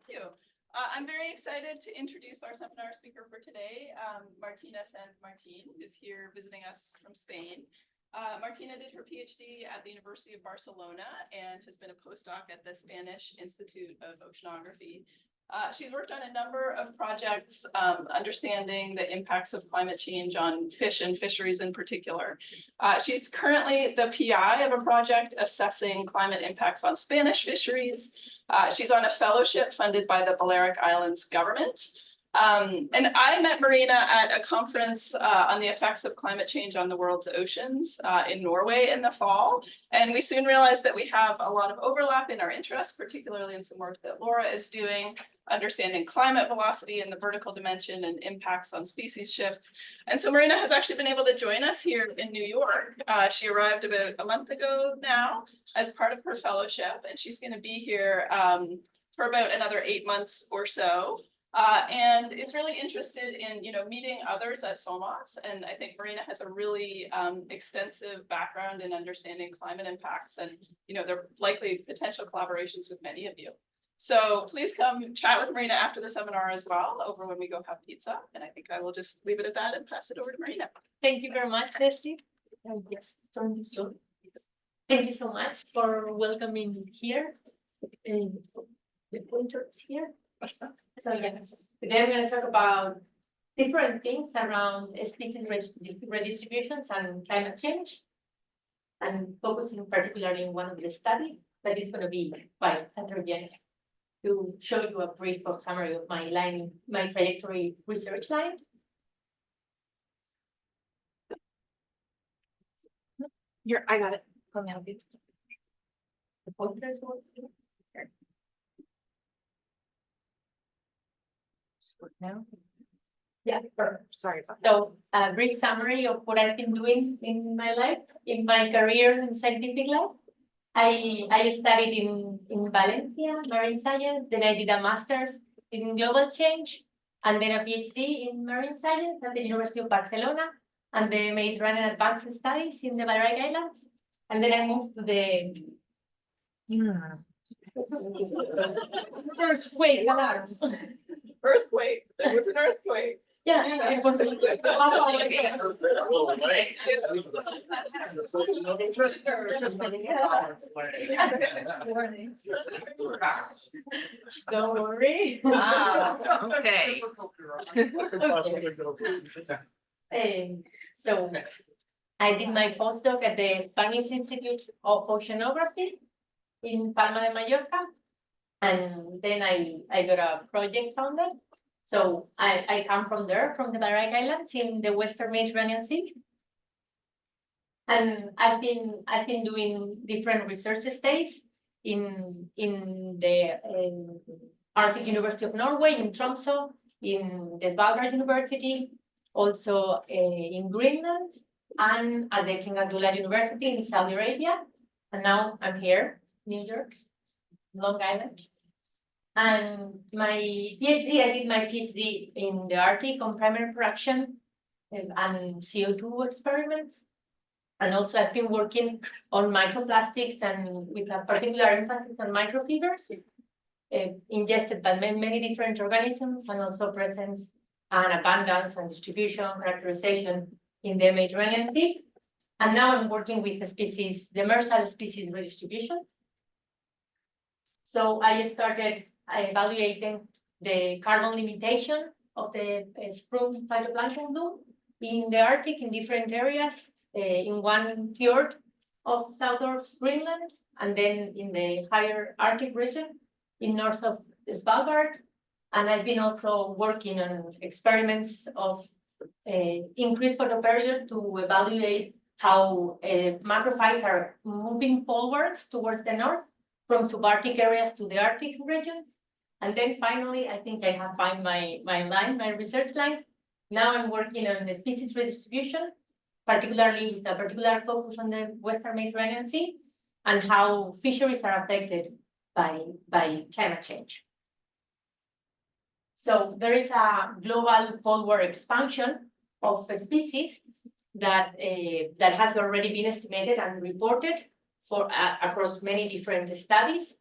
you. I'm very excited to introduce our seminar speaker for today, Marina Sanz-Martín, who's here visiting us from Spain. Martina did her PhD at the University of Barcelona and has been a postdoc at the Spanish Institute of Oceanography. She's worked on a number of projects understanding the impacts of climate change on fish and fisheries in particular. She's currently the PI of a project assessing climate impacts on Spanish fisheries. She's on a fellowship funded by the Balearic Islands government. And I met Marina at a conference on the effects of climate change on the world's oceans in Norway in the fall. And we soon realized that we have a lot of overlap in our interests, particularly in some work that Laura is doing, understanding climate velocity and the vertical dimension and impacts on species shifts. And so Marina has actually been able to join us here in New York. She arrived about a month ago now as part of her fellowship, and she's going to be here for about another 8 months or so. And is really interested in, meeting others at SoMAS. And I think Marina has a really extensive background in understanding climate impacts, and there are likely potential collaborations with many of you. So please come chat with Marina after the seminar as well, over when we go have pizza. And I think I will just leave it at that and pass it over to Marina. Thank you very much, Lesley. Yes, turn this on. Thank you so much for welcoming here. The pointer is here. So yeah, today I'm going to talk about different things around species redistributions and climate change, and focusing particularly in one of the studies, but it's going to be quite heterogeneous to show you a brief summary of my trajectory research line. I got it. Let me help you. The pointer is working. Now? Yeah, perfect. Sorry about So a brief summary of what I've been doing in my life, in my career and scientific life. I studied in Valencia, marine science, then I did a master's in global change, and then a PhD in marine science at the University of Barcelona, and the Mediterranean Advanced Studies in the Balearic Islands. And then I moved to the earthquake alarms. Earthquake. There was an earthquake. Yeah, it was Don't worry. Okay. So I did my postdoc at the Spanish Institute of Oceanography in Palma de Mallorca, and then I got a project funded. So I come from there, from the Balearic Islands in the Western Mediterranean Sea. And I've been doing different research stays in the Arctic University of Norway, in Tromsø, in the Svalbard University, also in Greenland, and at the King Abdullah University in Saudi Arabia. And now I'm here, New York, Long Island. And my PhD, I did my PhD in the Arctic on primary production and CO2 experiments. And also I've been working on microplastics, and with a particular emphasis on microfibers ingested by many different organisms, and also presence and abundance and distribution characterization in the Mediterranean Sea. And now I'm working with the species, demersal species redistributions. So I started evaluating the carbon limitation of the sprung phytoplankton bloom in the Arctic in different areas, in one fjord of southern Greenland, and then in the higher Arctic region in north of Svalbard. And I've been also working on experiments of increased photoperiod to evaluate how macrophytes are moving forwards towards the north from subarctic areas to the Arctic regions. And then finally, I think I have found my research line. Now I'm working on the species redistribution, particularly with a particular focus on the Western Mediterranean Sea, and how fisheries are affected by climate change. So there is a global poleward expansion of species that has already been estimated and reported for across many different studies.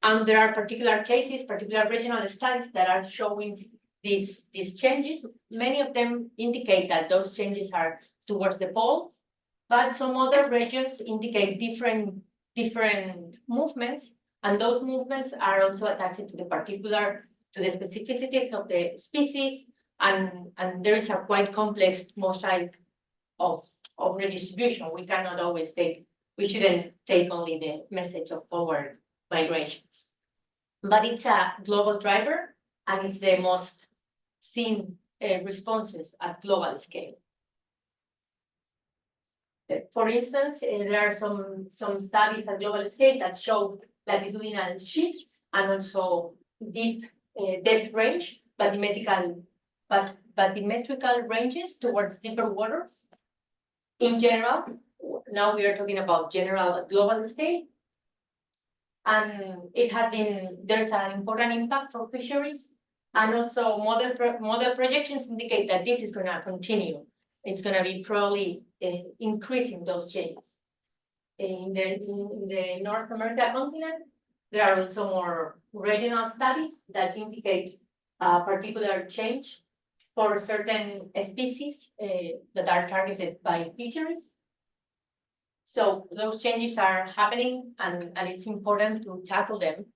And there are particular cases, particular regional studies that are showing these changes. Many of them indicate that those changes are towards the poles, but some other regions indicate different movements, and those movements are also attached to the specificities of the species, and there is a quite complex mosaic of redistribution. We cannot always we shouldn't take only the message of forward migrations. But it's a global driver, and it's the most seen responses at global scale. For instance, there are some studies at global scale that show latitudinal shifts and also deep depth range, bathymetrical ranges towards deeper waters. In general, now we are talking about general global scale. And there's an important impact for fisheries. And also model projections indicate that this is gonna continue. It's gonna be probably increasing those changes. In the North America continent, there are also more regional studies that indicate a particular change for certain species that are targeted by fisheries. So those changes are happening, and it's important to tackle them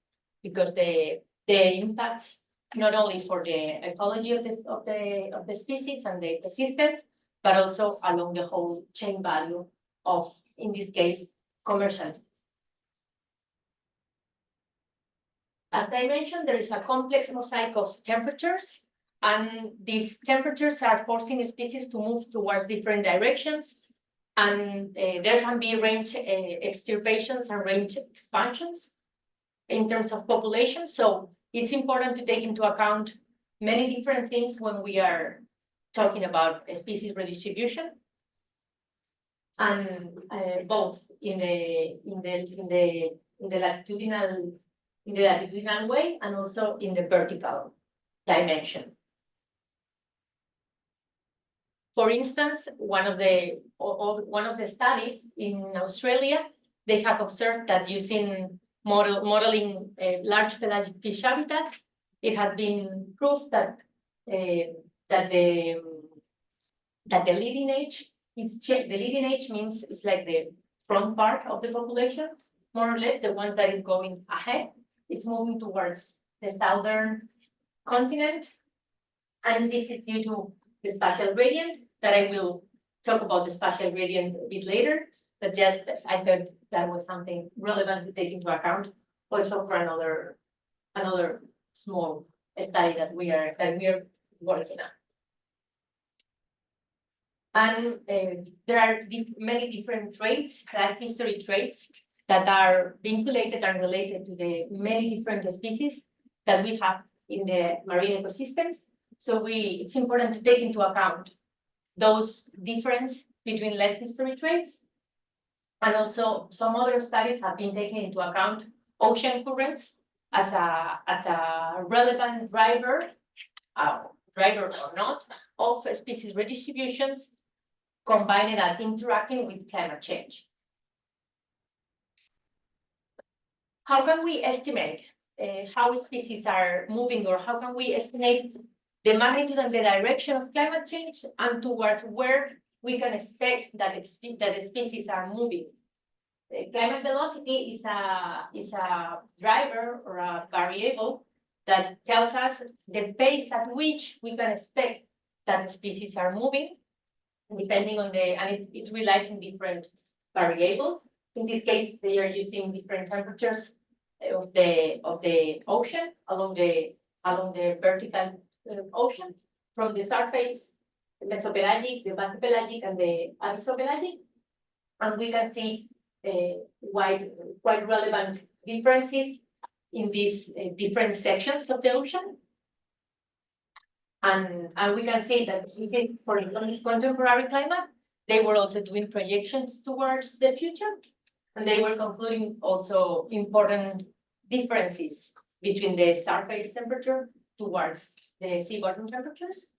because the impacts not only for the ecology of the species and the ecosystems, but also along the whole chain value of, in this case, commercial. As I mentioned, there is a complex mosaic of temperatures, and these temperatures are forcing species to move towards different directions. And there can be range extirpations and range expansions in terms of population. So it's important to take into account many different things when we are talking about species redistribution, and both in the latitudinal way and also in the vertical dimension. For instance, one of the studies in Australia, they have observed that using modeling a large pelagic fish habitat, it has been proved that the leading age the leading age means it's like the front part of the population, more or less the one that is going ahead. It's moving towards the southern continent, and this is due to the spatial gradient that I will talk about the spatial gradient a bit later, but just I thought that was something relevant to take into account also for another small study that we are working on. And there are many different traits, life history traits, that are vinculated and related to the many different species that we have in the marine ecosystems. So it's important to take into account those differences between life history traits. And also some other studies have been taking into account ocean currents as a relevant driver or not, of species redistributions, combined and interacting with climate change. How can we estimate how species are moving, or how can we estimate the magnitude and the direction of climate change and towards where we can expect that the species are moving? Climate velocity is a driver or a variable that tells us the pace at which we can expect that the species are moving, depending on and it relies on different variables. In this case, they are using different temperatures of the ocean along the vertical ocean, from the surface, the mesopelagic, the bathypelagic, and the abyssopelagic, and we can see quite relevant differences in these different sections of the ocean. And we can see that for contemporary climate, they were also doing projections towards the future, and they were concluding also important differences between the surface temperature towards the sea bottom temperatures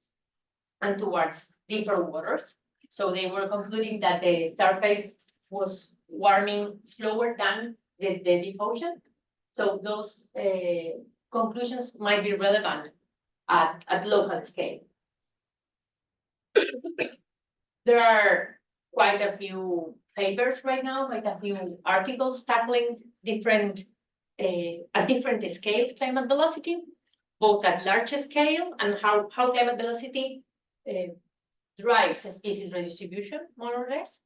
and towards deeper waters. So they were concluding that the surface was warming slower than the deep ocean, So those conclusions might be relevant at local scale. There are quite a few papers right now, quite a few articles tackling different, at different scales climate velocity, both at large scale and how climate velocity drives species redistribution, more or less.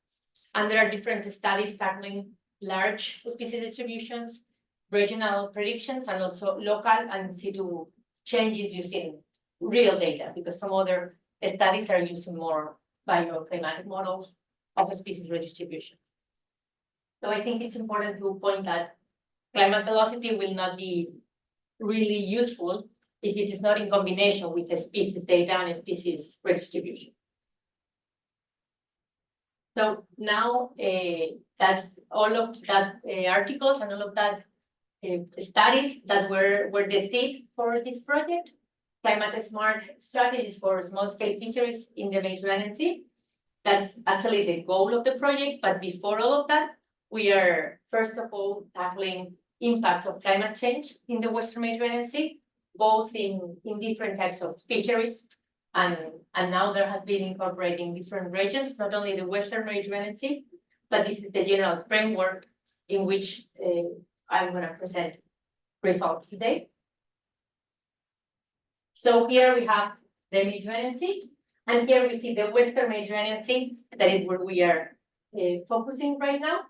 And there are different studies tackling large species distributions, regional predictions, and also local and situ changes using real data, because some other studies are using more bioclimatic models of species redistribution. So I think it's important to point that climate velocity will not be really useful if it is not in combination with the species data and species redistribution. So now that's all of that articles and all of that studies that were the seed for this project. Climate smart strategies for small scale fisheries in the Mediterranean Sea. That's actually the goal of the project. But before all of that, we are first of all tackling impacts of climate change in the Western Mediterranean Sea, both in different types of fisheries. And now there has been incorporating different regions, not only the Western Mediterranean Sea, but this is the general framework in which I'm going to present results today. So here we have the Mediterranean Sea, and here we see the Western Mediterranean Sea. That is where we are focusing right now.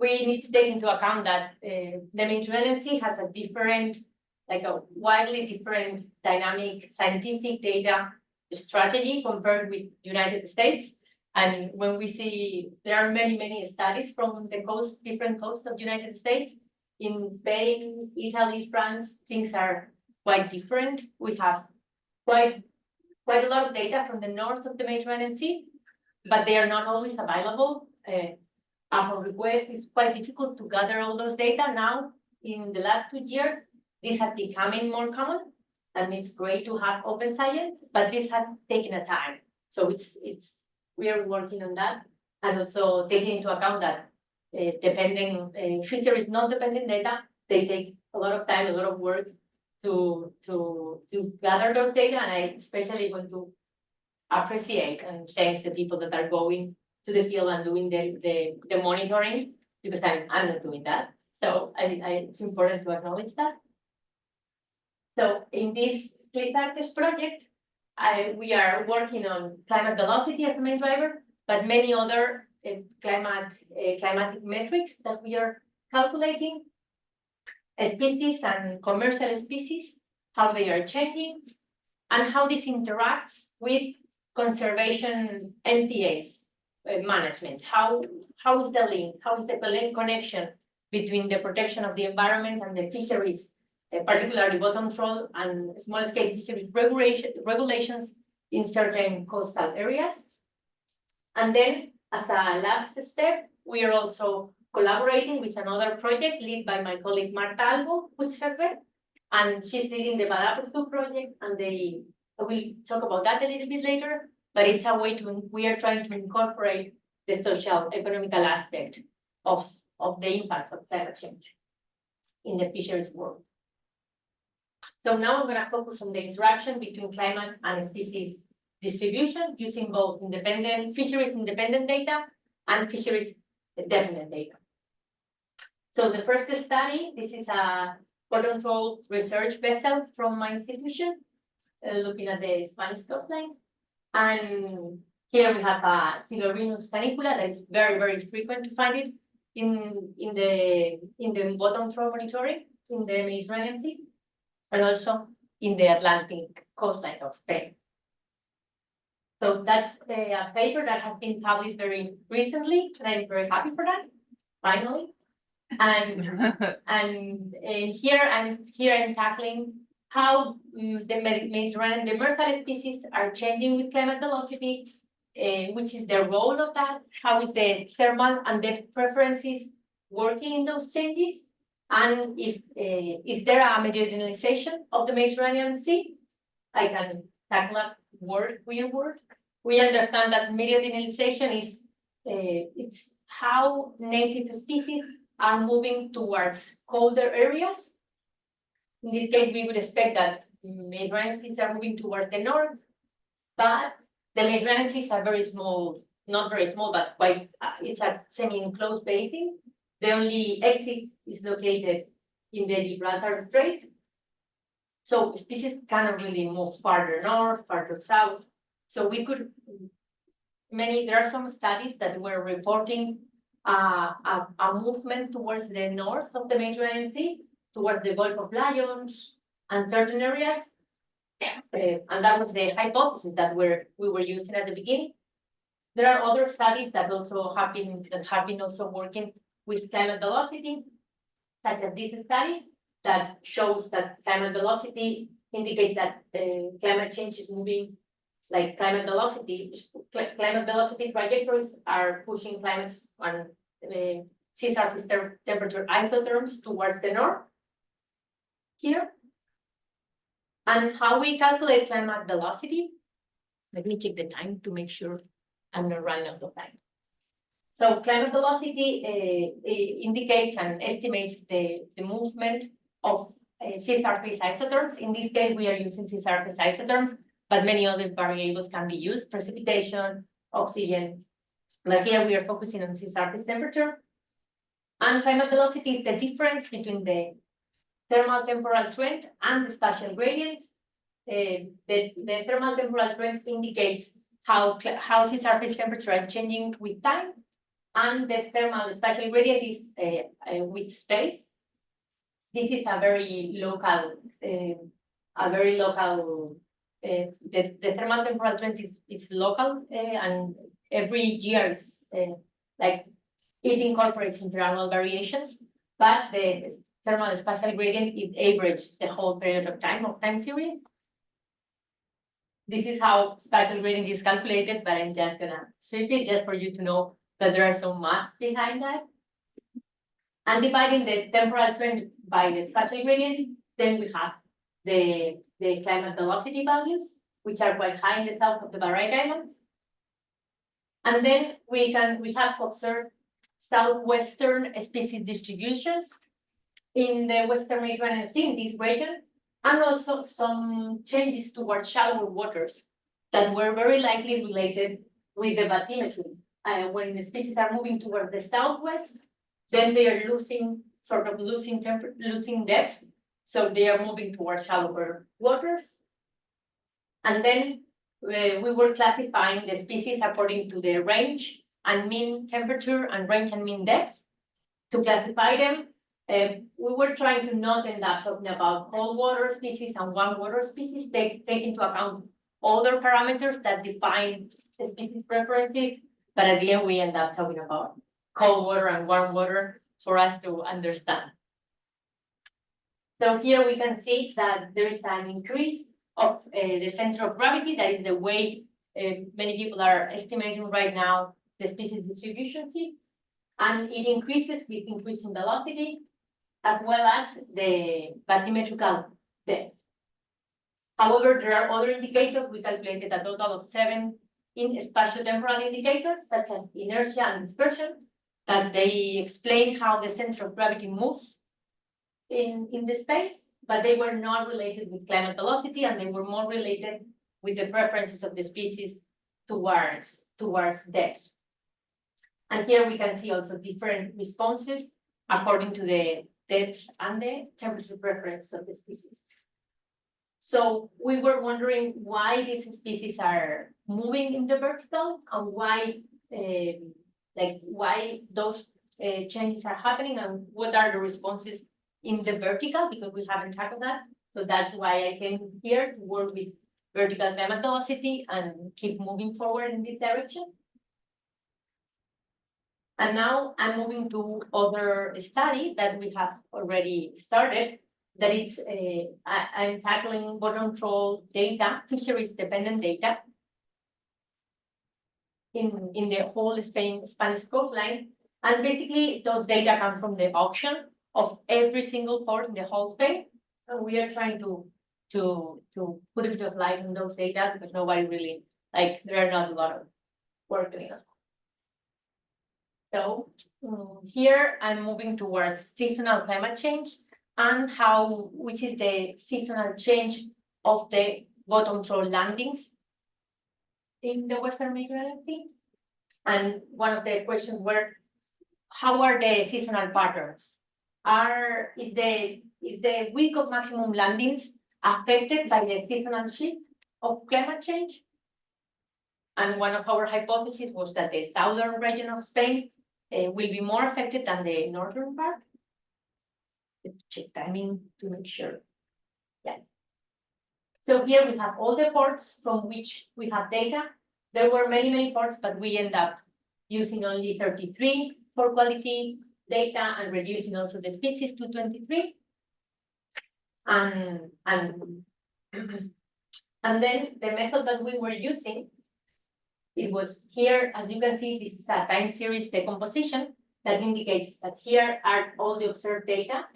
We need to take into account that the Mediterranean Sea has a different, like a widely different dynamic scientific data strategy compared with United States. And when we see, there are many studies from the coast, different coasts of United States. In Spain, Italy, France, things are quite different. We have quite a lot of data from the north of the Mediterranean Sea, but they are not always available. Upon request, it's quite difficult to gather all those data. Now, in the last 2 years, this has becoming more common, and it's great to have open science, but this has taken a time. So we are working on that, and also taking into account that depending fisheries non-dependent data, they take a lot of time, a lot of work to gather those data, and I especially want to appreciate and thanks the people that are going to the field and doing the monitoring, because I'm not doing that. So it's important to acknowledge that. So in this CLISARTES project, we are working on climate velocity as the main driver, but many other climatic metrics that we are calculating, species and commercial species, how they are changing, and how this interacts with conservation NPAs management. How is the link? How is the connection between the protection of the environment and the fisheries, particularly bottom trawl and small scale fisheries regulations in certain coastal areas? And then as a last step, we are also collaborating with another project led by my colleague Marta Albo, and she's leading the Badapus project, and I will talk about that a little bit later, but it's a way we are trying to incorporate the social economical aspect of the impact of climate change in the fisheries world. So now I'm going to focus on the interaction between climate and species distribution using both fisheries independent data and fisheries dependent data. So the first study, this is a bottom trawl research vessel from my institution, looking at the Spanish coastline. And here we have a Silurhinus canicula that is very frequent to find it in the bottom trawl monitoring in the Mediterranean Sea, and also in the Atlantic coastline of Spain. So that's a paper that has been published very recently, and I'm very happy for that, finally. And here I'm tackling how the Mediterranean demersal species are changing with climate velocity, which is the role of that, how is the thermal and depth preferences working in those changes, and if is there a meridionalization of the Mediterranean Sea? I can tackle a weird word. We understand that meridionalization is it's how native species are moving towards colder areas. In this case, we would expect that Mediterranean species are moving towards the north, but the Mediterranean seas are very small, not very small, but quite, it's a semi-enclosed basin. The only exit is located in the Gibraltar Strait. So species cannot really move farther north, farther south. So we could, there are some studies that were reporting a movement towards the north of the Mediterranean Sea, towards the Gulf of Lions and certain areas. And that was the hypothesis that we were using at the beginning. There are other studies that also have been also working with climate velocity, such as this study that shows that climate velocity indicates that climate change is moving, like climate velocity trajectories are pushing climates on sea surface temperature isotherms towards the north here. And how we calculate climate velocity, let me check the time to make sure I'm not running out of time. So climate velocity indicates and estimates the movement of sea surface isotherms. In this case, we are using sea surface isotherms, but many other variables can be used: precipitation, oxygen. But here we are focusing on sea surface temperature. And climate velocity is the difference between the thermal temporal trend and the spatial gradient. The thermal temporal trend indicates how sea surface temperature are changing with time, and the thermal spatial gradient is with space. This is a very local, the thermal temporal trend is local, and every year is like it incorporates interannual variations, but the thermal spatial gradient is average the whole period of time series. This is how spatial gradient is calculated, but I'm just gonna sweep it just for you to know that there are some maths behind that. And dividing the temporal trend by the spatial gradient, then we have the climate velocity values, which are quite high in the south of the Barrier Islands. And then we have observed southwestern species distributions in the Western Mediterranean Sea in this region, and also some changes towards shallower waters that were very likely related with the bathymetry. When the species are moving towards the southwest, then they are losing depth, so they are moving towards shallower waters. And then we were classifying the species according to the range and mean temperature and range and mean depth. To classify them, we were trying to not end up talking about cold water species and warm water species, take into account other parameters that define the species preferences, but at the end we end up talking about cold water and warm water for us to understand. So here we can see that there is an increase of the center of gravity. That is the way many people are estimating right now the species distribution, and it increases with increasing velocity, as well as the bathymetrical depth. However, there are other indicators. We calculated a total of 7 in spatio-temporal indicators, such as inertia and dispersion, that they explain how the center of gravity moves in the space, but they were not related with climate velocity, and they were more related with the preferences of the species towards depth. And here we can see also different responses according to the depth and the temperature preference of the species. So we were wondering why these species are moving in the vertical, and why those changes are happening, and what are the responses in the vertical, because we haven't tackled that. So that's why I came here to work with vertical climate velocity and keep moving forward in this direction. And now I'm moving to other study that we have already started, that it's I'm tackling bottom troll data, fisheries dependent data in the whole Spanish coastline. And basically those data come from the auction of every single port in the whole Spain. And we are trying to put a bit of light on those data, because nobody really, there are not a lot of work doing it. So here I'm moving towards seasonal climate change and which is the seasonal change of the bottom troll landings in the Western Mediterranean Sea. And one of the questions were, how are the seasonal patterns? Is the week of maximum landings affected by the seasonal shift of climate change? And one of our hypotheses was that the southern region of Spain will be more affected than the northern part. Let's check timing to make sure. Yeah. So here we have all the ports from which we have data. There were many ports, but we end up using only 33 for quality data and reducing also the species to 23. And then the method that we were using, it was here, as you can see, this is a time series decomposition that indicates that here are all the observed data.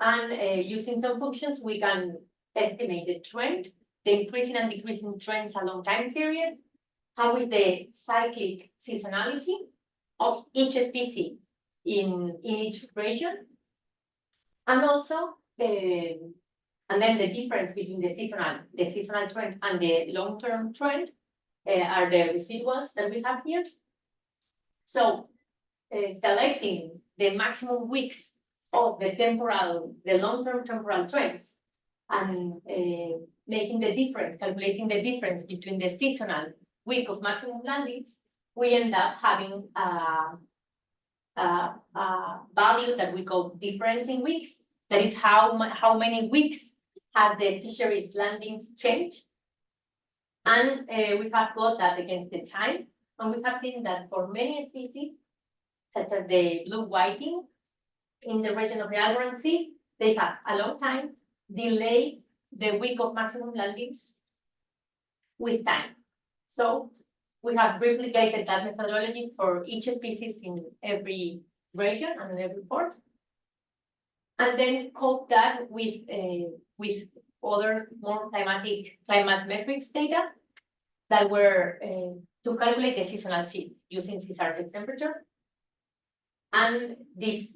And using some functions, we can estimate the trend, the increasing and decreasing trends along time series, how is the cyclic seasonality of each species in each region, and also and then the difference between the seasonal trend and the long-term trend are the residuals that we have here. So selecting the maximum weeks of the long-term temporal trends and making the difference, calculating the difference between the seasonal week of maximum landings, we end up having a value that we call difference in weeks. That is how many weeks has the fisheries landings changed. And we have plotted that against the time. And we have seen that for many species, such as the blue whiting in the region of the Alboran Sea, they have a long time delay the week of maximum landings with time. So we have replicated that methodology for each species in every region and in every port. And then coupled that with other more climate metrics data that were to calculate the seasonal shift using Cisartes temperature. And this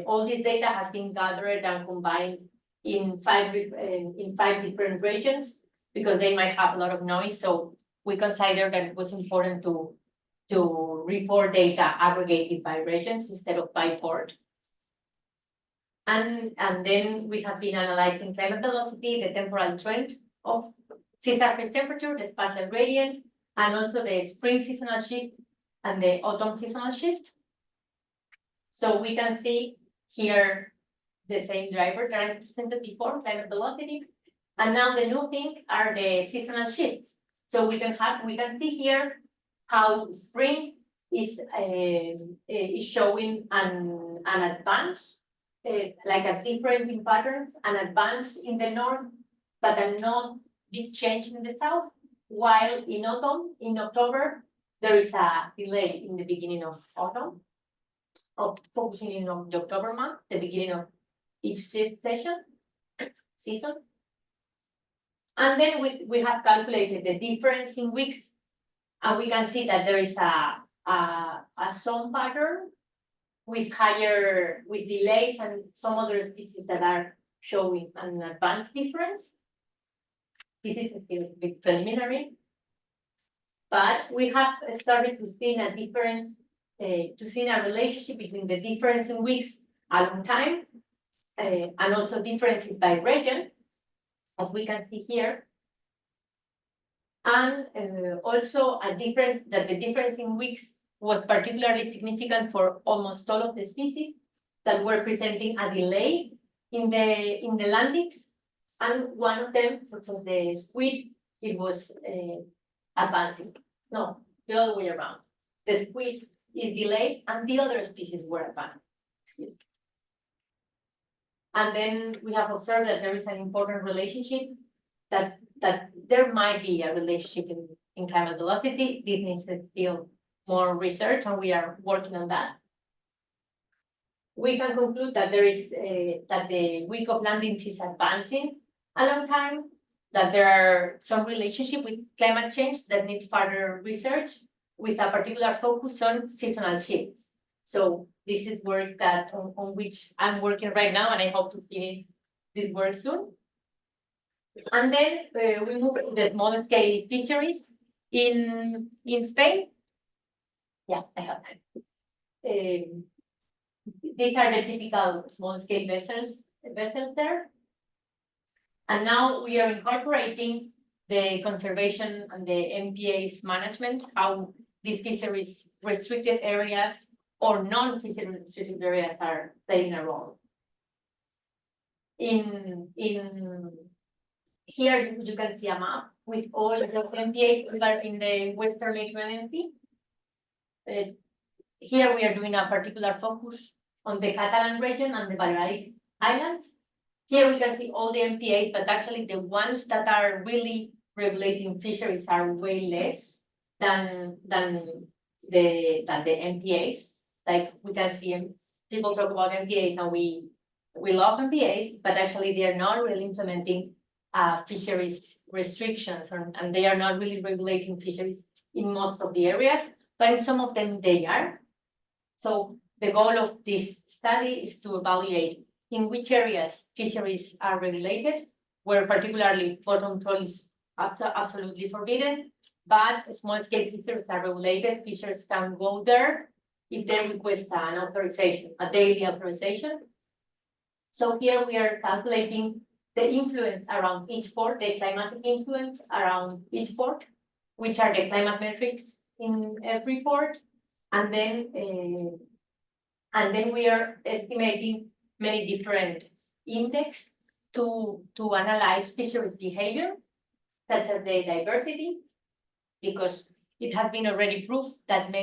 all this data has been gathered and combined in five different regions because they might have a lot of noise. So we consider that it was important to report data aggregated by regions instead of by port. And then we have been analyzing climate velocity, the temporal trend of sea surface temperature, the spatial gradient, and also the spring seasonal shift and the autumn seasonal shift. So we can see here the same driver that I presented before, climate velocity. And now the new thing are the seasonal shifts. So we can see here how spring is showing an advance, like a different in patterns, an advance in the north, but a not big change in the south. While in autumn, in October, there is a delay in the beginning of autumn, of focusing in on the October month, the beginning of each season. And then we have calculated the difference in weeks, and we can see that there is a some pattern with delays and some other species that are showing an advanced difference. This is still a bit preliminary, but we have started to see a difference, to see a relationship between the difference in weeks along time, and also differences by region, as we can see here. And also a difference, that the difference in weeks was particularly significant for almost all of the species that were presenting a delay in the landings. And one of them, such as the squid, it was advancing. No, the other way around. The squid is delayed and the other species were advanced. Excuse me. And then we have observed that there is an important relationship, that there might be a relationship in climate velocity. This needs still more research, and we are working on that. We can conclude that there is that the week of landings is advancing a long time, that there are some relationship with climate change that needs further research, with a particular focus on seasonal shifts. So this is work that on which I'm working right now, and I hope to finish this work soon. And then we move to the small scale fisheries in Spain. Yeah, I have time. These are the typical small scale vessels there. And now we are incorporating the conservation and the MPA's management, how these fisheries restricted areas or non-fisheries restricted areas are playing a role. Here you can see a map with all the MPAs that are in the Western Mediterranean Sea. Here we are doing a particular focus on the Catalan region and the Balearic Islands. Here we can see all the MPAs, but actually the ones that are really regulating fisheries are way less than the MPAs. Like we can see people talk about MPAs and we love MPAs, but actually they are not really implementing fisheries restrictions, and they are not really regulating fisheries in most of the areas, but in some of them they are. So the goal of this study is to evaluate in which areas fisheries are regulated, where particularly bottom trawl is absolutely forbidden, but small-scale fisheries are regulated. Fishers can go there if they request an authorization, a daily authorization. So here we are calculating the influence around each port, the climatic influence around each port, which are the climate metrics in every port, and then we are estimating many different indexes to analyze fisheries behavior, such as the diversity, because it has been already proved that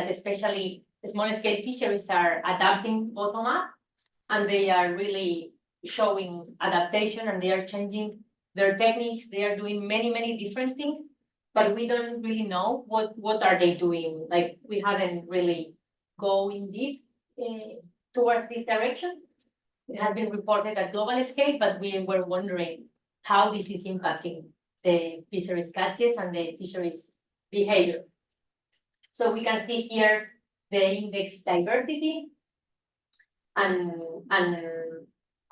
especially small scale fisheries are adapting bottom up, and they are really showing adaptation, and they are changing their techniques. They are doing many different things, but we don't really know what are they doing. Like we haven't really go in deep towards this direction. It has been reported at global scale, but we were wondering how this is impacting the fisheries catches and the fisheries behavior. So we can see here the index diversity, and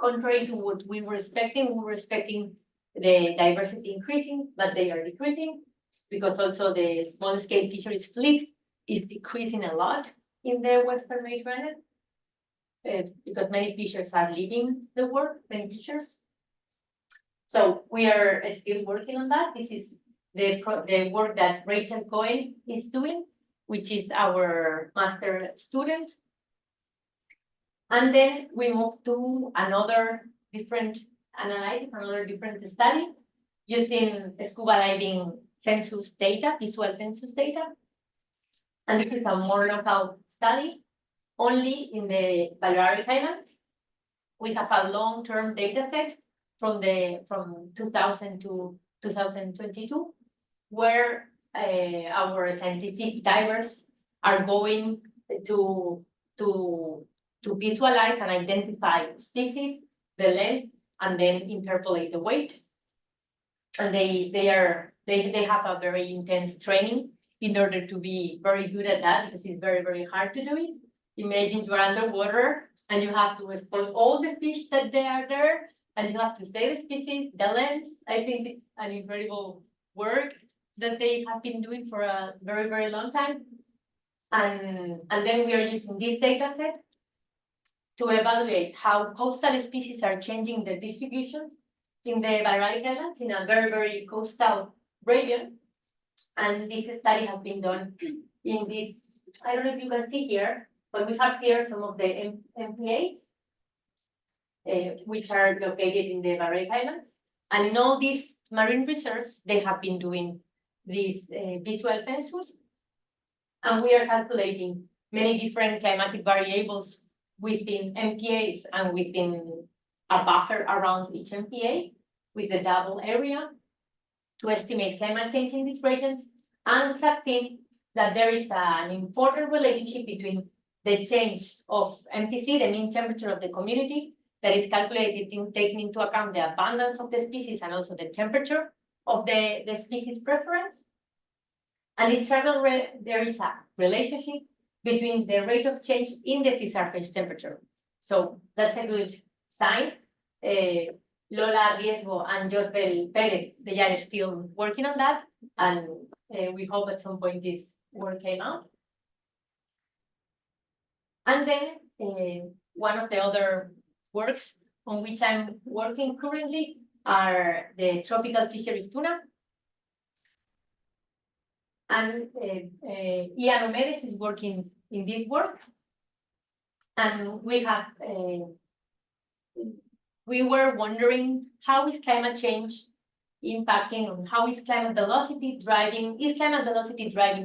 contrary to what we were expecting the diversity increasing, but they are decreasing, because also the small scale fisheries fleet is decreasing a lot in the Western Mediterranean, because many fishers are leaving the work, many fishers. So we are still working on that. This is the work that Rachel Cohen is doing, which is our master student. And then we move to another different analysis, another different study, using scuba diving census data, visual census data. And this is a more local study, only in the Balearic Islands. We have a long-term data set from 2000 to 2022, where our scientific divers are going to visualize and identify species, the length, and then interpolate the weight. And they have a very intense training in order to be very good at that, because it's very hard to do it. Imagine you're underwater and you have to spot all the fish that they are there, and you have to say the species, the length. I think it's an incredible work that they have been doing for a very long time. And then we are using this data set to evaluate how coastal species are changing their distributions in the Balearic Islands, in a very coastal region. And this study has been done in this, I don't know if you can see here, but we have here some of the MPAs, which are located in the Balearic Islands. And in all these marine reserves, they have been doing this visual census. And we are calculating many different climatic variables within MPAs and within a buffer around each MPA with the double area to estimate climate change in these regions. And we have seen that there is an important relationship between the change of MTC, the mean temperature of the community, that is calculated taking into account the abundance of the species and also the temperature of the species preference. And there is a relationship between the rate of change in the sea surface temperature. So that's a good sign. Lola Riesgo and Josbel Perez, they are still working on that, and we hope at some point this work came out. And then one of the other works on which I'm working currently are the tropical fisheries tuna. And Ian Omedes is working in this work. And we were wondering, how is climate change impacting on how is climate velocity driving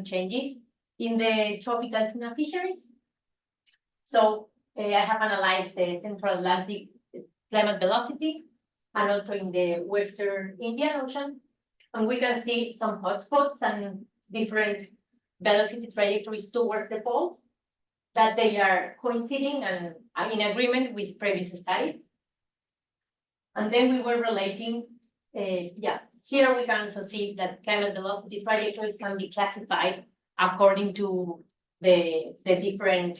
changes in the tropical tuna fisheries? So I have analyzed the Central Atlantic climate velocity and also in the Western Indian Ocean. And we can see some hotspots and different velocity trajectories towards the poles that they are coinciding and in agreement with previous studies. And then we were relating, here we can also see that climate velocity trajectories can be classified according to the different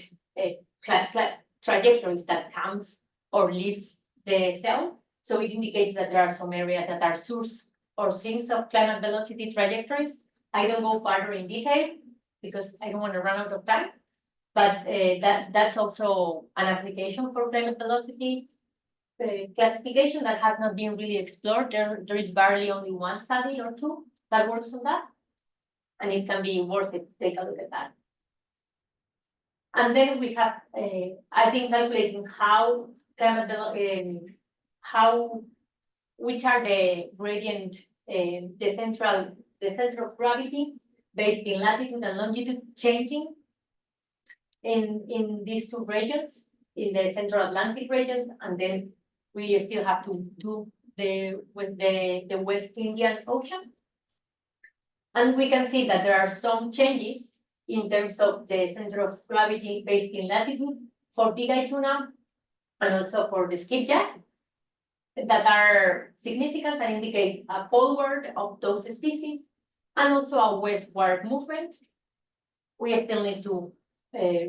trajectories that comes or leaves the cell. So it indicates that there are some areas that are source or sinks of climate velocity trajectories. I don't go further in detail because I don't want to run out of time, but that's also an application for climate velocity classification that has not been really explored. There is barely only one study or two that works on that, and it can be worth it to take a look at that. And then we have, I've been calculating how which are the gradient, the center of gravity based in latitude and longitude changing in these two regions, in the Central Atlantic region, and then we still have to do with the West Indian Ocean. And we can see that there are some changes in terms of the center of gravity based in latitude for big-eye tuna and also for the skipjack that are significant and indicate a poleward of those species and also a westward movement. We still need to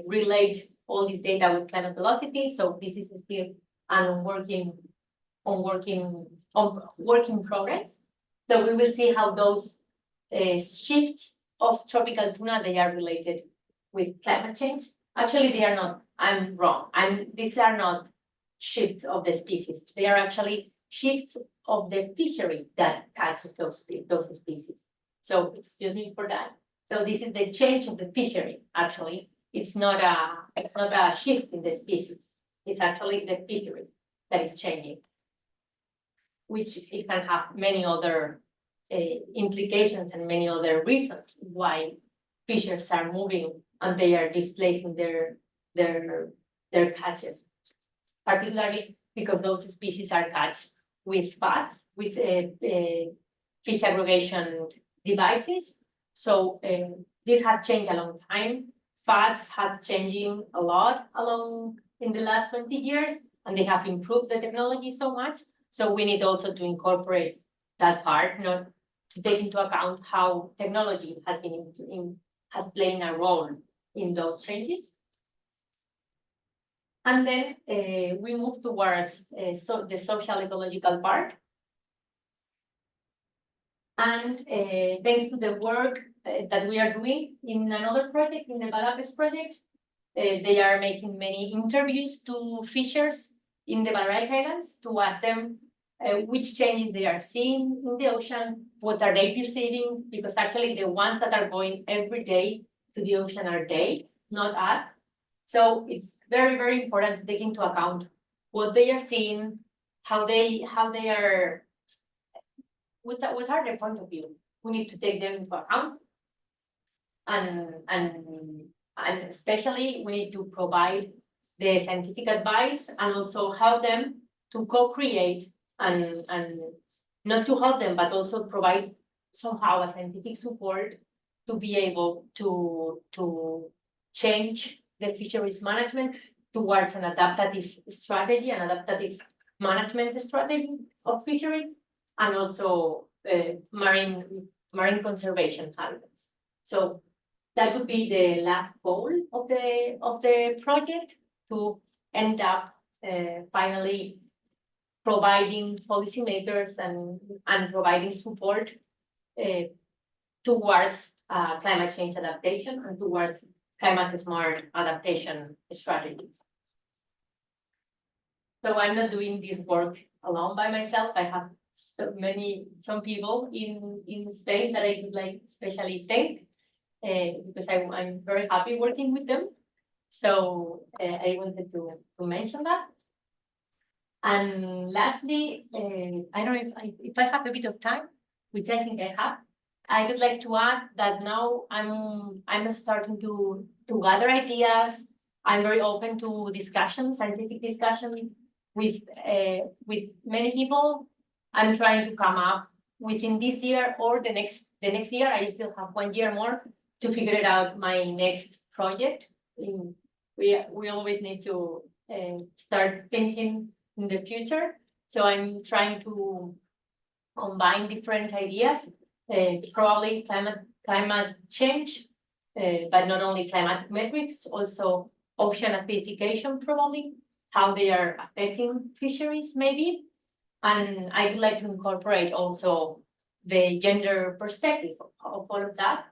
relate all this data with climate velocity, so this is still an work in progress. So we will see how those shifts of tropical tuna, they are related with climate change. Actually, they are not. I'm wrong. These are not shifts of the species. They are actually shifts of the fishery that catches those species. So excuse me for that. So this is the change of the fishery. Actually, it's not a shift in the species. It's actually the fishery that is changing, which it can have many other implications and many other reasons why fishers are moving and they are displacing their catches, particularly because those species are caught with FADs, with fish aggregation devices. So this has changed a long time. FADs has changing a lot in the last 20 years, and they have improved the technology so much. So we need also to incorporate that part, not to take into account how technology has played a role in those changes. And then we move towards the social ecological part. And thanks to the work that we are doing in another project, in the Balapes project, they are making many interviews to fishers in the Balearic Islands to ask them which changes they are seeing in the ocean, what are they perceiving, because actually the ones that are going every day to the ocean are they, not us. So it's very, very important to take into account what they are seeing, how they are, what are their point of view. We need to take them into account, and especially we need to provide the scientific advice and also help them to co-create and not to help them, but also provide somehow a scientific support to be able to change the fisheries management towards an adaptative strategy, an adaptative management strategy of fisheries, and also marine conservation habitats. So that would be the last goal of the project, to end up finally providing policymakers and providing support towards climate change adaptation and towards climate smart adaptation strategies. So I'm not doing this work alone by myself. I have some people in Spain that I would like especially thank, because I'm very happy working with them. So I wanted to mention that. And lastly, I don't know if I have a bit of time, which I think I have. I would like to add that now I'm starting to gather ideas. I'm very open to discussions, scientific discussions with many people. I'm trying to come up within this year or the next year. I still have 1 year more to figure it out, my next project. We always need to start thinking in the future. So I'm trying to combine different ideas, probably climate change, but not only climatic metrics, also ocean acidification, probably how they are affecting fisheries, maybe. And I would like to incorporate also the gender perspective of all of that,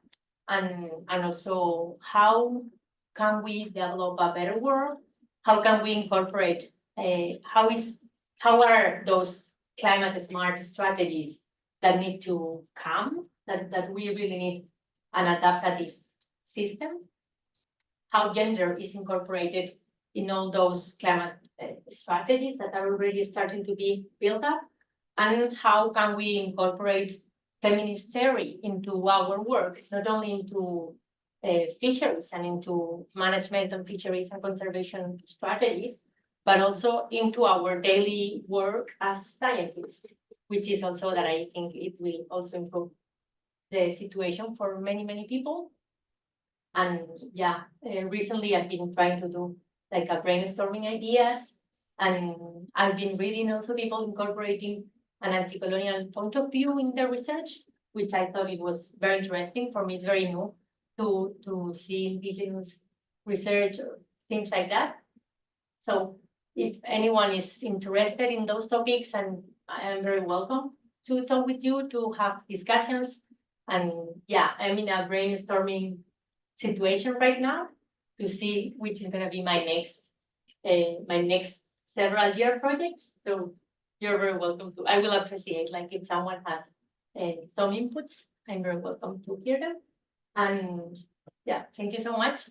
and also how can we develop a better world? How can we incorporate how are those climate smart strategies that need to come, that we really need an adaptative system? How gender is incorporated in all those climate strategies that are already starting to be built up, and how can we incorporate feminist theory into our work, not only into fisheries and into management of fisheries and conservation strategies, but also into our daily work as scientists, which is also that I think it will also improve the situation for many, many people. And yeah, recently I've been trying to do like a brainstorming ideas, and I've been reading also people incorporating an anti-colonial point of view in their research, which I thought it was very interesting. For me, it's very new to see indigenous research or things like that. So if anyone is interested in those topics, and I am very welcome to talk with you, to have discussions. And yeah, I'm in a brainstorming situation right now to see which is going to be my next several year projects. So you're very welcome to. I will appreciate, like, if someone has some inputs, I'm very welcome to hear them. And yeah, thank you so much.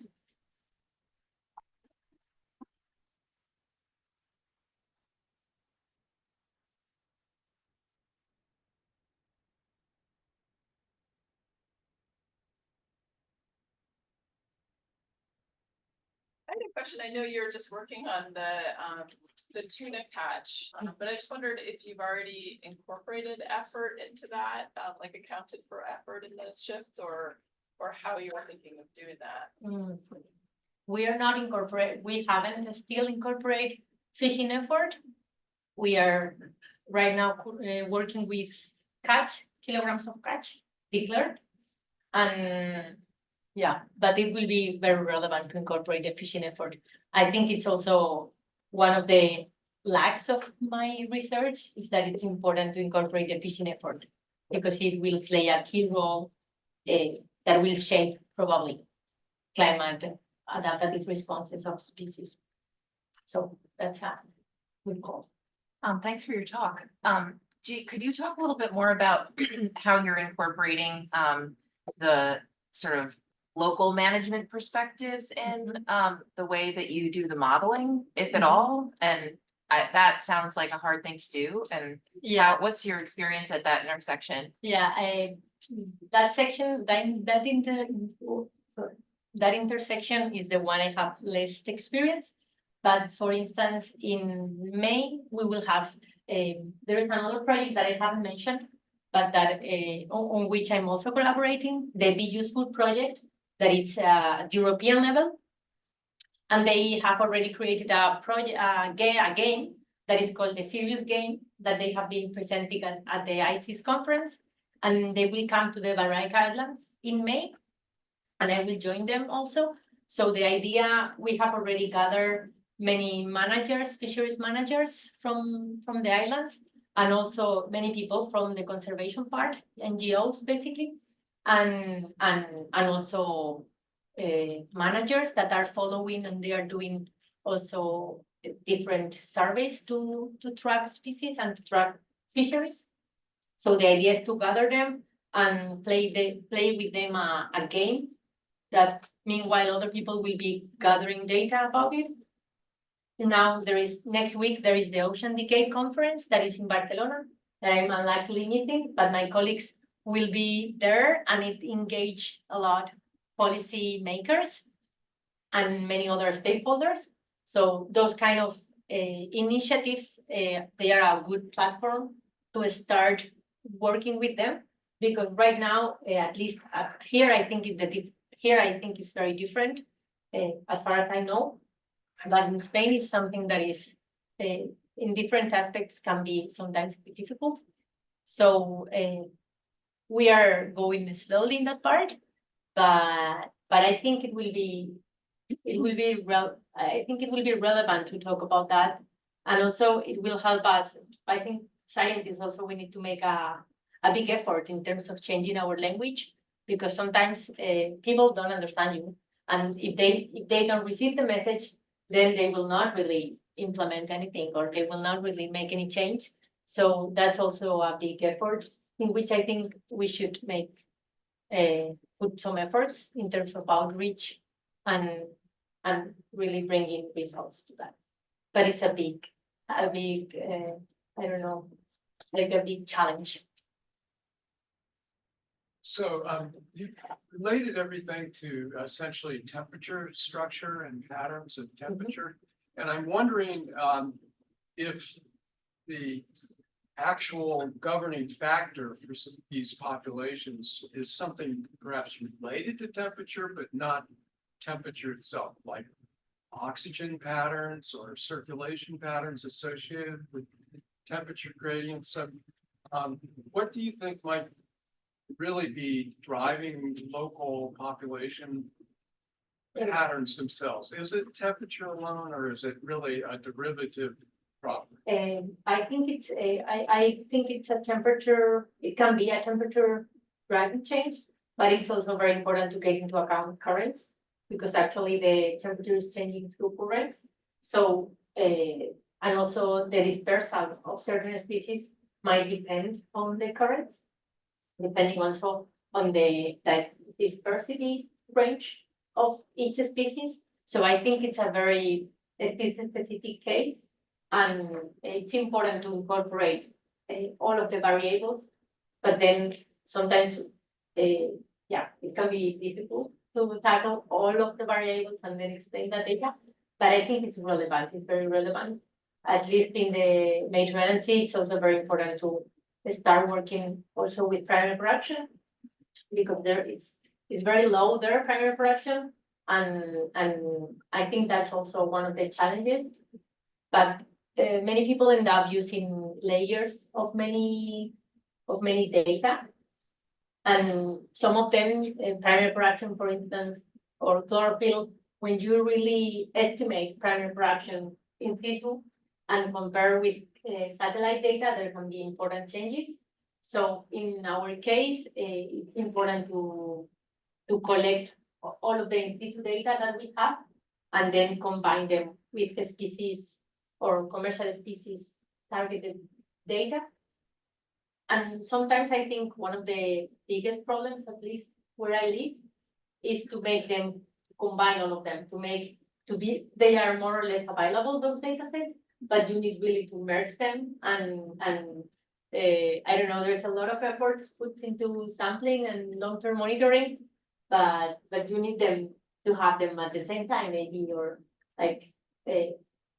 I had a question. I know you're just working on the tuna catch, but I just wondered if you've already incorporated effort into that, like accounted for effort in those shifts, or how you're thinking of doing that. We are not incorporate. We haven't still incorporate fishing effort. We are right now working with catch, kilograms of catch declared, and yeah, but it will be very relevant to incorporate the fishing effort. I think it's also one of the lacks of my research is that it's important to incorporate the fishing effort, because it will play a key role that will shape probably climate adaptative responses of species. So that's a good call. Thanks for your talk. Could you talk a little bit more about how you're incorporating the sort of local management perspectives in the way that you do the modeling, if at all? And that sounds like a hard thing to do. And yeah, what's your experience at that intersection? Yeah, that section, that intersection is the one I have less experience. But for instance, in May, we will have, there is another project that I haven't mentioned, but that on which I'm also collaborating, the Be Useful project, that it's European level. And they have already created a project, a game that is called the Serious Game, that they have been presenting at the ICES conference. And they will come to the Balearic Islands in May. and I will join them also. So the idea, we have already gathered many managers, fisheries managers from the islands, and also many people from the conservation part, NGOs basically, and also managers that are following, and they are doing also different surveys to track species and to track fisheries. So the idea is to gather them and play with them a game that meanwhile other people will be gathering data about it. Now next week there is the Ocean Decade Conference that is in Barcelona that I'm unlikely missing, but my colleagues will be there, and it engage a lot policy makers and many other stakeholders. So those kind of initiatives, they are a good platform to start working with them, because right now, at least here, I think it's very different, as far as I know. But in Spain, it's something that is in different aspects can be sometimes a bit difficult. So we are going slowly in that part, but I think it will be I think it will be relevant to talk about that, and also it will help us. I think scientists also, we need to make a big effort in terms of changing our language, because sometimes people don't understand you, and if they don't receive the message, then they will not really implement anything, or they will not really make any change. So that's also a big effort in which I think we should make put some efforts in terms of outreach and really bringing results to that. But it's a big I don't know, like a big challenge. So you related everything to essentially temperature, structure, and patterns of temperature. And I'm wondering if the actual governing factor for these populations is something perhaps related to temperature, but not temperature itself, like oxygen patterns or circulation patterns associated with temperature gradients. So what do you think might really be driving local population patterns themselves? Is it temperature alone, or is it really a derivative problem? I think it's a temperature. It can be a temperature driving change, but it's also very important to take into account currents, because actually the temperature is changing through currents. So and also the dispersal of certain species might depend on the currents, depending also on the dispersity range of each species. So I think it's a very specific case, and it's important to incorporate all of the variables, but then sometimes, it can be difficult to tackle all of the variables and then explain that data, but I think it's relevant, it's very relevant. At least in the Mediterranean Sea, it's also very important to start working also with primary production, because there it's very low there, primary production, and I think that's also one of the challenges. But many people end up using layers of many data, and some of them, primary production, for instance, or chlorophyll, when you really estimate primary production in situ and compare with satellite data, there can be important changes. So in our case, it's important to collect all of the in situ data that we have, and then combine them with the species or commercial species targeted data. And sometimes I think one of the biggest problems, at least where I live, is to make them combine all of them, they are more or less available, those data sets, but you need really to merge them, and I don't know, there's a lot of efforts put into sampling and long-term monitoring, but you need them to have them at the same time, maybe, or like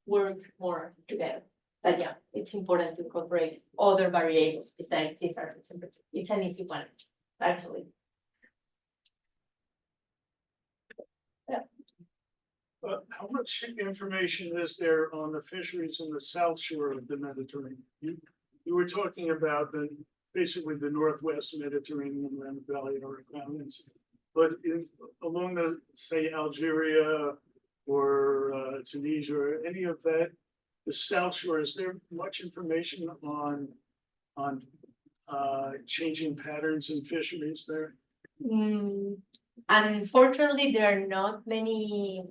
work more together. But yeah, it's important to incorporate other variables besides this surface temperature. It's an easy one, actually. How much information is there on the fisheries in the south shore of the Mediterranean? You were talking about basically the northwest Mediterranean around the Valley of Mountains, but along the, say, Algeria or Tunisia, or any of that, the South Shore, is there much information on changing patterns in fisheries there? Unfortunately, there are not many.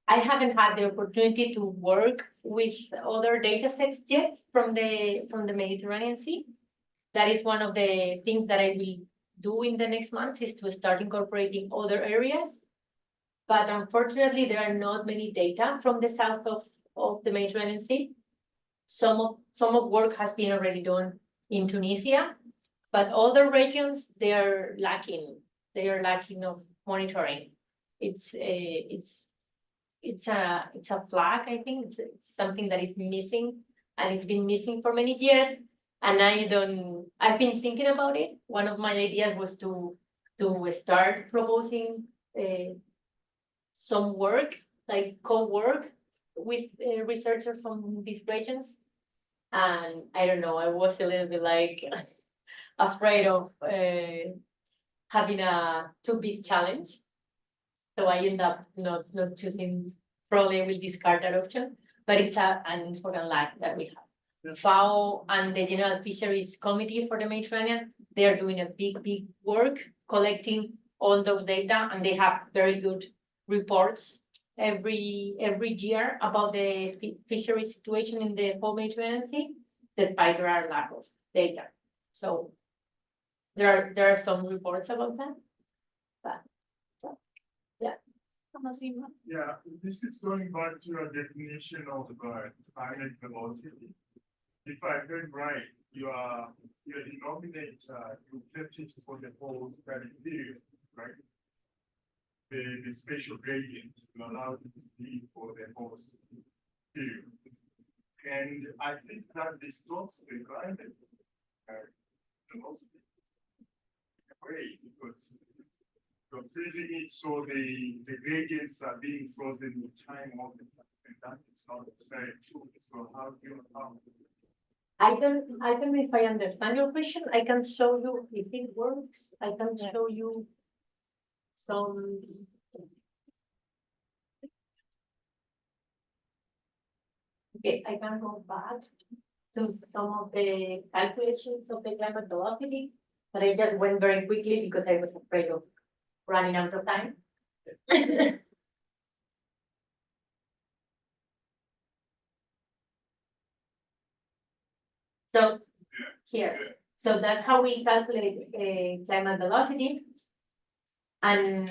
I haven't had the opportunity to work with other data sets yet from the Mediterranean Sea. That is one of the things that I will do in the next months, is to start incorporating other areas. But unfortunately, there are not many data from the south of the Mediterranean Sea. Some of work has been already done in Tunisia, but other regions, they are lacking of monitoring. It's a flag, I think. It's something that is missing, and it's been missing for many years. And I've been thinking about it. One of my ideas was to start proposing some work, like co-work with researchers from these regions. And I don't know, I was a little bit like afraid of having a too big challenge. So I end up not choosing, probably I will discard that option, but it's an important lag that we have. Yeah. FAO and the General Fisheries Committee for the Mediterranean, they're doing a big work collecting all those data, and they have very good reports every year about the fishery situation in the whole Mediterranean Sea, despite there are lack of data. So there are some reports about that. But so, yeah. Yeah, this is going back to a definition of climate velocity. If I heard right, your denominator, you kept it for the whole study period, right? The spatial gradient, you allowed it to be for the whole period. And I think that distorts the climate velocity in a way, because you're freezing it so the gradients are being frozen with time all the time, and that is not very true. So how do you I don't know if I understand your question. I can show you if it works. I can show you some. Okay, I can go back to some of the calculations of the climate velocity, but I just went very quickly because I was afraid of running out of time. So here, so that's how we calculate climate velocity. And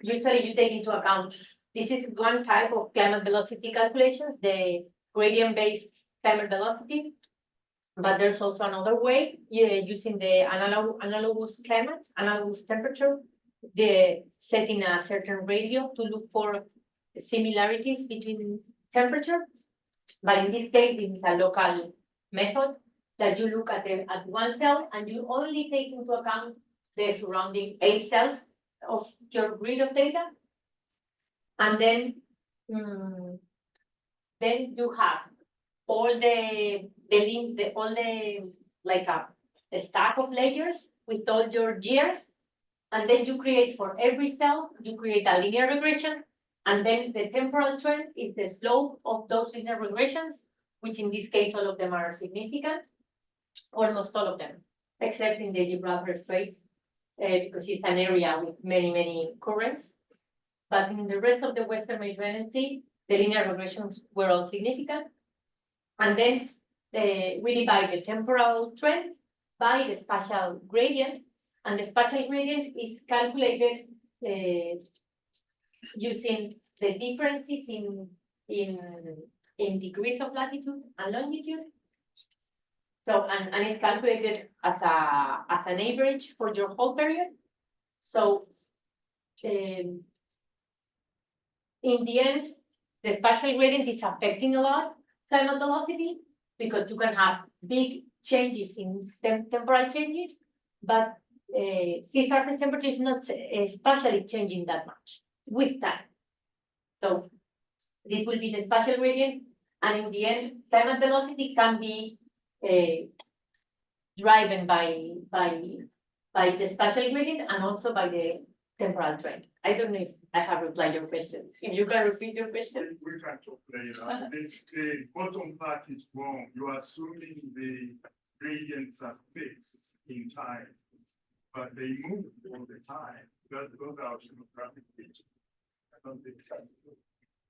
usually you take into account, this is one type of climate velocity calculations, the gradient-based climate velocity. But there's also another way, using the analogous climate, analogous temperature, setting a certain radio to look for similarities between temperature. But in this case, it is a local method that you look at one cell and you only take into account the surrounding 8 cells of your grid of data. And then you have all the like a stack of layers with all your years. And then you create for every cell, you create a linear regression. And then the temporal trend is the slope of those linear regressions, which in this case, all of them are significant, almost all of them, except in the Gibraltar Strait, because it's an area with many currents. But in the rest of the Western Mediterranean Sea, the linear regressions were all significant. And then we divide the temporal trend by the spatial gradient, and the spatial gradient is calculated using the differences in degrees of latitude and longitude. So, and it's calculated as an average for your whole period. So, in the end, the spatial gradient is affecting a lot climate velocity, because you can have big changes in temporal changes, but sea surface temperature is not spatially changing that much with time. So this will be the spatial gradient, and in the end, climate velocity can be driven by by the spatial gradient and also by the temporal trend. I don't know if I have replied your question. If you can repeat your question. We can talk later. The bottom part is wrong. You are assuming the gradients are fixed in time, but they move all the time. Those are oceanographic features. I don't think that's good.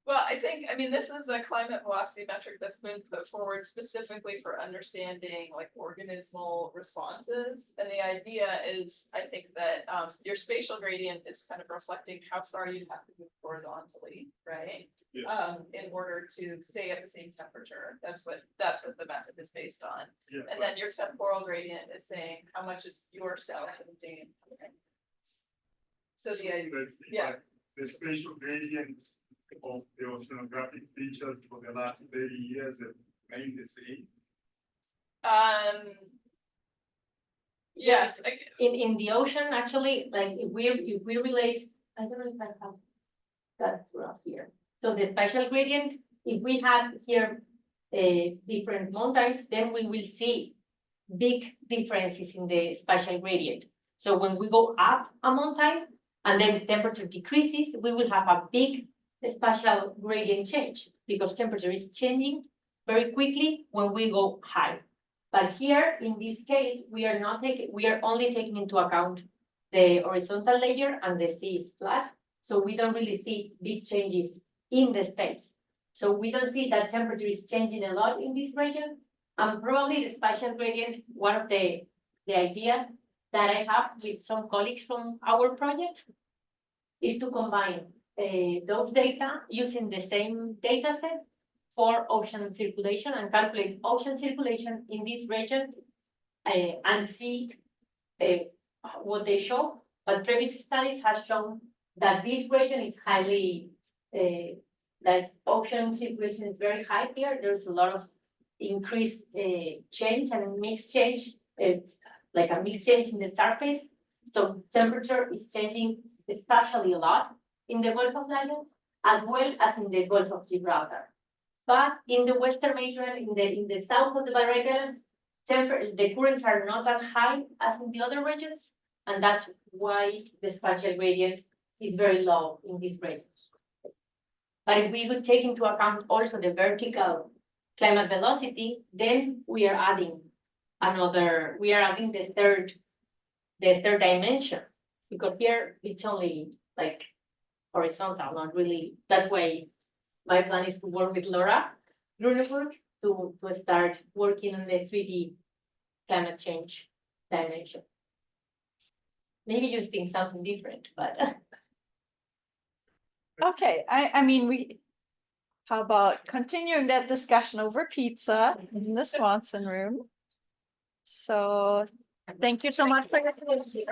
Well, I mean, this is a climate velocity metric that's been put forward specifically for understanding like organismal responses. And the idea is, I think that your spatial gradient is kind of reflecting how far you'd have to move horizontally, right? Yeah. In order to stay at the same temperature. That's what the method is based on. Yeah, And then your temporal gradient is saying how much it's yourself moving. So the idea, yeah. The spatial gradients of the oceanographic features for the last 30 years have remained the same. Yes, In the ocean, actually, like if we relate, I don't know if I have that graph here. So the spatial gradient, if we had here different mountains, then we will see big differences in the spatial gradient. So when we go up a mountain and then the temperature decreases, we will have a big spatial gradient change because temperature is changing very quickly when we go high. But here in this case, we are only taking into account the horizontal layer and the sea is flat. So we don't really see big changes in the space. So we don't see that temperature is changing a lot in this region. And probably the spatial gradient, one of the idea that I have with some colleagues from our project is to combine those data using the same data set for ocean circulation and calculate ocean circulation in this region and see what they show. But previous studies have shown that this region is highly, that ocean circulation is very high here. There's a lot of increased change and mixed change, like a mixed change in the surface. So temperature is changing especially a lot in the Gulf of Lions, as well as in the Gulf of Gibraltar. But in the Western Mediterranean, in the south of the Balearic Islands, the currents are not as high as in the other regions, and that's why the spatial gradient is very low in these regions. But if we would take into account also the vertical climate velocity, then we are adding the third dimension, because here it's only like horizontal, not really. That's why my plan is to work with Laura Gruneberg to start working on the 3D climate change dimension. Maybe you think something different, but Okay, I mean, how about continuing that discussion over pizza in the Swanson room? So thank you so much for your attention.